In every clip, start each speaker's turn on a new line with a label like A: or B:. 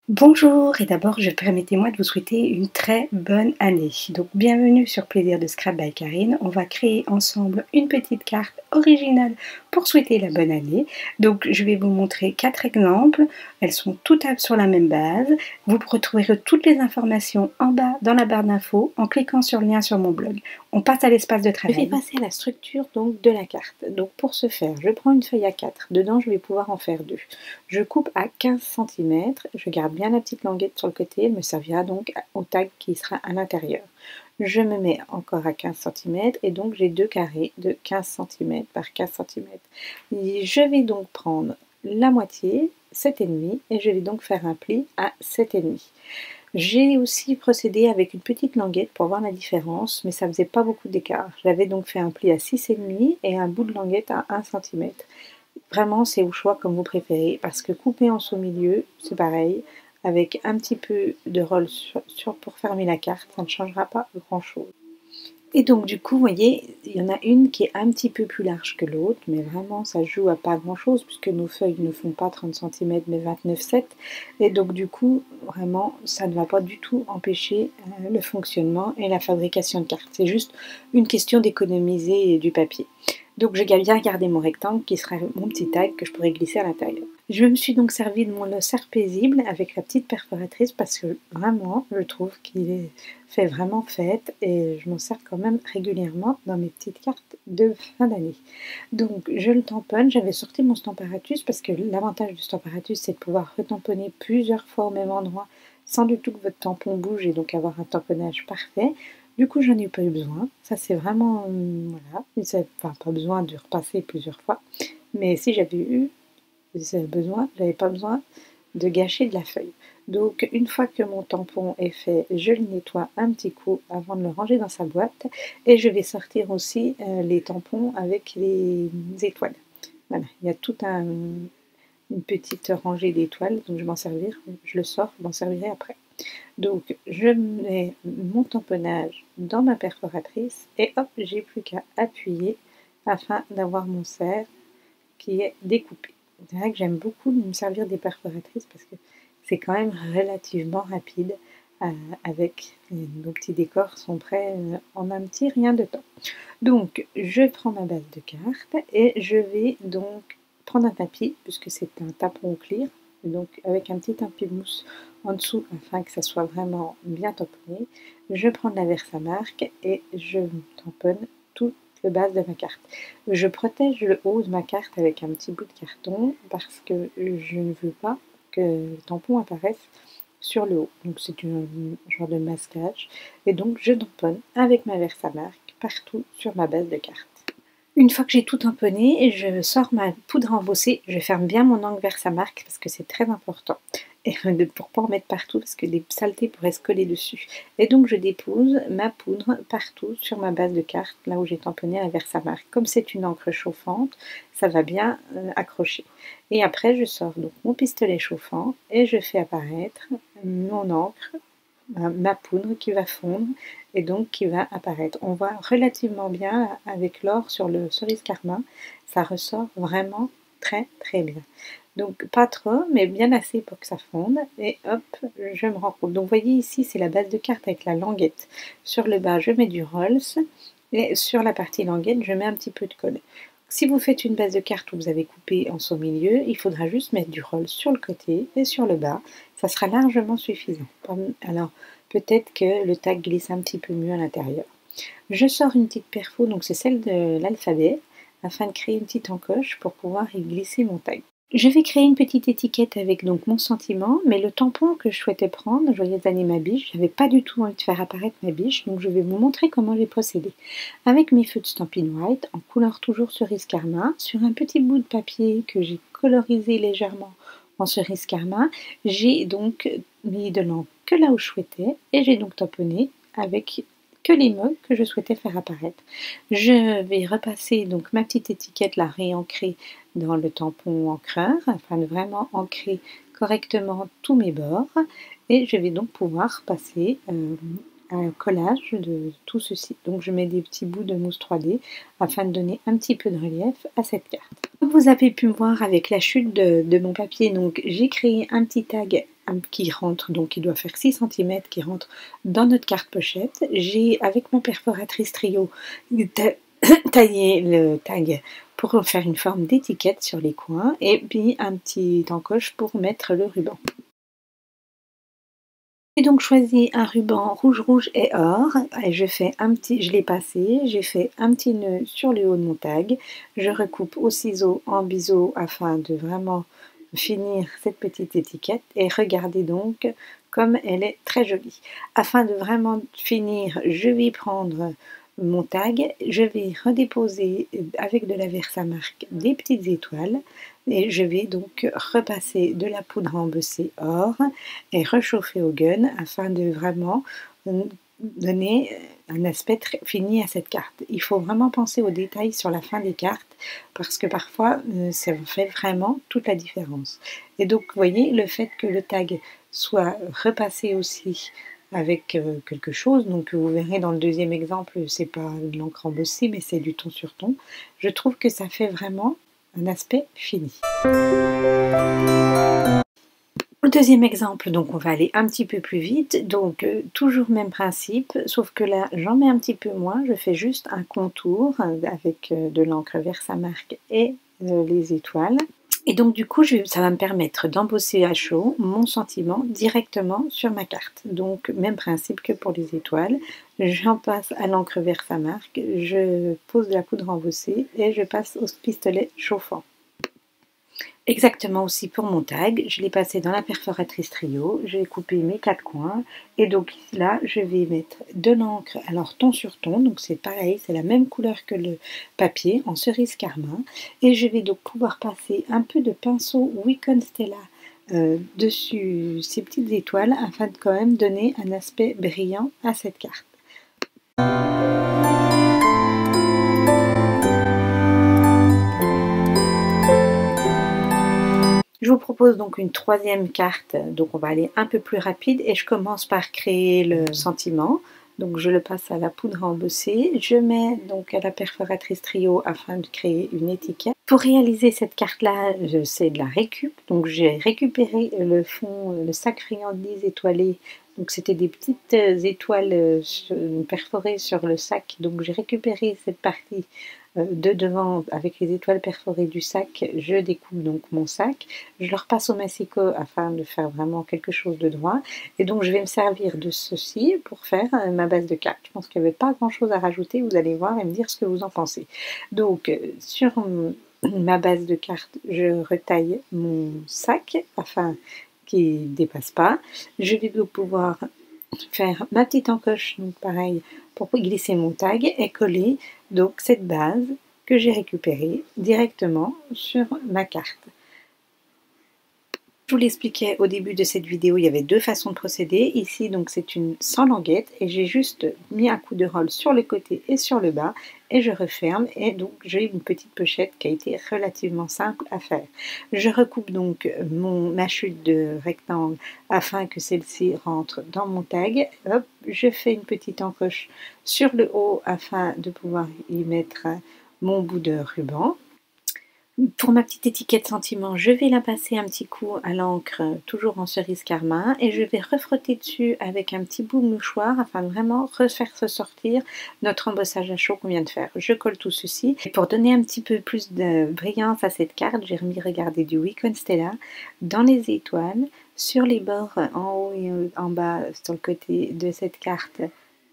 A: Bonjour et d'abord permettez-moi de vous souhaiter une très bonne année. Donc bienvenue sur Plaisir de Scrap by Karine. On va créer ensemble une petite carte originale pour souhaiter la bonne année. Donc je vais vous montrer 4 exemples. Elles sont toutes sur la même base. Vous retrouverez toutes les informations en bas dans la barre d'infos en cliquant sur le lien sur mon blog. On passe à l'espace de travail. Je vais passer à la structure donc de la carte. Donc pour ce faire, je prends une feuille A4. Dedans je vais pouvoir en faire deux. Je coupe à 15 cm, je garde bien la petite languette sur le côté, elle me servira donc au tag qui sera à l'intérieur. Je me mets encore à 15 cm et donc j'ai deux carrés de 15 cm par 15 cm. Je vais donc prendre la moitié, 7,5, et je vais donc faire un pli à 7,5. J'ai aussi procédé avec une petite languette pour voir la différence, mais ça faisait pas beaucoup d'écart. J'avais donc fait un pli à 6,5 et un bout de languette à 1 cm. Vraiment, c'est au choix comme vous préférez, parce que couper en sous-milieu, c'est pareil, avec un petit peu de roll pour fermer la carte, ça ne changera pas grand-chose. Et donc du coup, vous voyez, il y en a une qui est un petit peu plus large que l'autre, mais vraiment ça joue à pas grand-chose, puisque nos feuilles ne font pas 30 cm, mais 29,7. Et donc du coup, vraiment, ça ne va pas du tout empêcher le fonctionnement et la fabrication de cartes. C'est juste une question d'économiser du papier. Donc j'ai bien gardé mon rectangle qui sera mon petit tag que je pourrais glisser à l'intérieur. Je me suis donc servi de mon serre paisible avec la petite perforatrice parce que vraiment je trouve qu'il fait vraiment fête et je m'en sers quand même régulièrement dans mes petites cartes de fin d'année. Donc je le tamponne, j'avais sorti mon Stamparatus parce que l'avantage du Stamparatus c'est de pouvoir retamponner plusieurs fois au même endroit sans du tout que votre tampon bouge et donc avoir un tamponnage parfait. Du coup, j'en ai pas eu besoin. Ça, c'est vraiment, voilà, enfin, pas besoin de repasser plusieurs fois. Mais si j'avais eu besoin, j'avais pas besoin de gâcher de la feuille. Donc, une fois que mon tampon est fait, je le nettoie un petit coup avant de le ranger dans sa boîte. Et je vais sortir aussi les tampons avec les étoiles. Voilà, il y a tout une petite rangée d'étoiles, donc je vais m'en servir. Je le sors, je m'en servirai après. Donc je mets mon tamponnage dans ma perforatrice et hop, j'ai plus qu'à appuyer afin d'avoir mon cerf qui est découpé. C'est vrai que j'aime beaucoup me servir des perforatrices parce que c'est quand même relativement rapide avec nos petits décors sont prêts en un petit rien de temps. Donc je prends ma base de cartes et je vais donc prendre un tapis puisque c'est un tampon clear, donc avec un petit tapis mousse en dessous afin que ça soit vraiment bien tamponné. Je prends de la Versamark et je tamponne toute la base de ma carte. Je protège le haut de ma carte avec un petit bout de carton parce que je ne veux pas que le tampon apparaisse sur le haut. Donc c'est un genre de masquage. Et donc je tamponne avec ma Versamark partout sur ma base de carte. Une fois que j'ai tout tamponné, je sors ma poudre embossée, je ferme bien mon angle Versamark parce que c'est très important. Et pour pas en mettre partout parce que des saletés pourraient se coller dessus. Et donc je dépose ma poudre partout sur ma base de carte, là où j'ai tamponné la Versamark. Comme c'est une encre chauffante, ça va bien accrocher. Et après je sors donc mon pistolet chauffant et je fais apparaître mon encre, ma poudre qui va fondre et donc qui va apparaître. On voit relativement bien avec l'or sur le cerise carmin, ça ressort vraiment très très bien. Donc pas trop, mais bien assez pour que ça fonde. Et hop, je me recoupe. Donc vous voyez ici, c'est la base de carte avec la languette. Sur le bas, je mets du Rolls. Et sur la partie languette, je mets un petit peu de colle. Si vous faites une base de carte où vous avez coupé en son milieu, il faudra juste mettre du roll sur le côté et sur le bas. Ça sera largement suffisant. Alors, peut-être que le tag glisse un petit peu mieux à l'intérieur. Je sors une petite perfo, donc c'est celle de l'alphabet, afin de créer une petite encoche pour pouvoir y glisser mon tag. Je vais créer une petite étiquette avec donc mon sentiment, mais le tampon que je souhaitais prendre, Joyeuse année ma biche, j'avais pas du tout envie de faire apparaître ma biche, donc je vais vous montrer comment j'ai procédé. Avec mes feux de Stampin' White, en couleur toujours cerise carmin, sur un petit bout de papier que j'ai colorisé légèrement en cerise carmin, j'ai donc mis de l'encre que là où je souhaitais, et j'ai donc tamponné avec que les mots que je souhaitais faire apparaître. Je vais repasser donc ma petite étiquette, la réancrer dans le tampon encreur afin de vraiment ancrer correctement tous mes bords et je vais donc pouvoir passer un collage de tout ceci. Donc je mets des petits bouts de mousse 3D afin de donner un petit peu de relief à cette carte. Comme vous avez pu voir avec la chute de mon papier, donc j'ai créé un petit tag qui rentre, donc qui doit faire 6 cm, qui rentre dans notre carte pochette. J'ai, avec ma perforatrice Trio, taillé le tag pour faire une forme d'étiquette sur les coins et puis un petit encoche pour mettre le ruban. J'ai donc choisi un ruban rouge rouge et or et je l'ai passé, j'ai fait un petit nœud sur le haut de mon tag, je recoupe au ciseau en biseau afin de vraiment finir cette petite étiquette et regardez donc comme elle est très jolie. Afin de vraiment finir, je vais prendre mon tag, je vais redéposer avec de la Versamark des petites étoiles et je vais donc repasser de la poudre embossée or et rechauffer au gun afin de vraiment donner un aspect très fini à cette carte. Il faut vraiment penser aux détails sur la fin des cartes parce que parfois ça fait vraiment toute la différence. Et donc vous voyez, le fait que le tag soit repassé aussi avec quelque chose, donc vous verrez dans le deuxième exemple, c'est pas de l'encre embossée mais c'est du ton sur ton, je trouve que ça fait vraiment un aspect fini. Le deuxième exemple, donc on va aller un petit peu plus vite, donc toujours même principe, sauf que là j'en mets un petit peu moins, je fais juste un contour avec de l'encre Versamark et les étoiles. Et donc du coup, ça va me permettre d'embosser à chaud mon sentiment directement sur ma carte. Donc même principe que pour les étoiles, j'en passe à l'encre Versamark, je pose de la poudre embossée et je passe au pistolet chauffant. Exactement aussi pour mon tag, je l'ai passé dans la perforatrice Trio, j'ai coupé mes 4 coins et donc là je vais mettre de l'encre, alors ton sur ton, donc c'est pareil, c'est la même couleur que le papier en cerise carmin et je vais donc pouvoir passer un peu de pinceau Wicon Stella dessus ces petites étoiles afin de quand même donner un aspect brillant à cette carte. Je vous propose donc une troisième carte, donc on va aller un peu plus rapide et je commence par créer le sentiment. Donc je le passe à la poudre embossée, je mets donc à la perforatrice Trio afin de créer une étiquette. Pour réaliser cette carte-là, c'est de la récup, donc j'ai récupéré le fond, le sac friandise étoilé. Donc c'était des petites étoiles perforées sur le sac, donc j'ai récupéré cette partie de devant avec les étoiles perforées du sac, je découpe donc mon sac, je le repasse au massicot afin de faire vraiment quelque chose de droit et donc je vais me servir de ceci pour faire ma base de carte. Je pense qu'il n'y avait pas grand chose à rajouter, vous allez voir et me dire ce que vous en pensez. Donc sur ma base de carte, je retaille mon sac afin qu'il ne dépasse pas. Je vais donc pouvoir faire ma petite encoche, donc pareil, pour glisser mon tag et coller donc cette base que j'ai récupérée directement sur ma carte. Je vous l'expliquais au début de cette vidéo, il y avait deux façons de procéder. Ici, donc c'est une sans languette et j'ai juste mis un coup de roll sur le côté et sur le bas et je referme et donc j'ai une petite pochette qui a été relativement simple à faire. Je recoupe donc ma chute de rectangle afin que celle-ci rentre dans mon tag. Hop, je fais une petite encoche sur le haut afin de pouvoir y mettre mon bout de ruban. Pour ma petite étiquette sentiment, je vais la passer un petit coup à l'encre, toujours en cerise carmin, et je vais refrotter dessus avec un petit bout de mouchoir afin de vraiment refaire ressortir notre embossage à chaud qu'on vient de faire. Je colle tout ceci. Et pour donner un petit peu plus de brillance à cette carte, j'ai remis, regardez, du Wicon Stella dans les étoiles, sur les bords en haut et en bas, sur le côté de cette carte,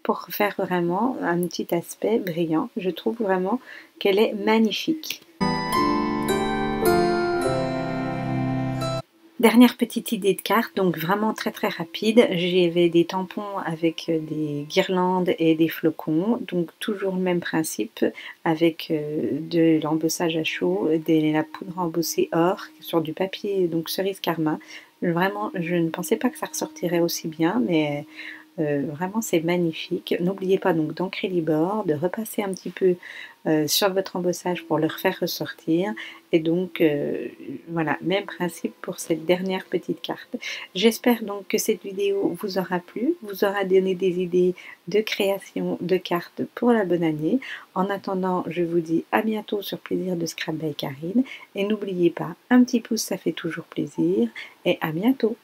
A: pour faire vraiment un petit aspect brillant. Je trouve vraiment qu'elle est magnifique. Dernière petite idée de carte, donc vraiment très très rapide, j'avais des tampons avec des guirlandes et des flocons, donc toujours le même principe avec de l'embossage à chaud, de la poudre embossée or sur du papier, donc cerise carmin. Vraiment, je ne pensais pas que ça ressortirait aussi bien, mais vraiment c'est magnifique. N'oubliez pas donc d'ancrer les bords, de repasser un petit peu sur votre embossage pour le refaire ressortir et donc voilà, même principe pour cette dernière petite carte. J'espère donc que cette vidéo vous aura plu, vous aura donné des idées de création de cartes pour la bonne année. En attendant, je vous dis à bientôt sur Plaisir de Scrap by Karine et n'oubliez pas, un petit pouce ça fait toujours plaisir et à bientôt.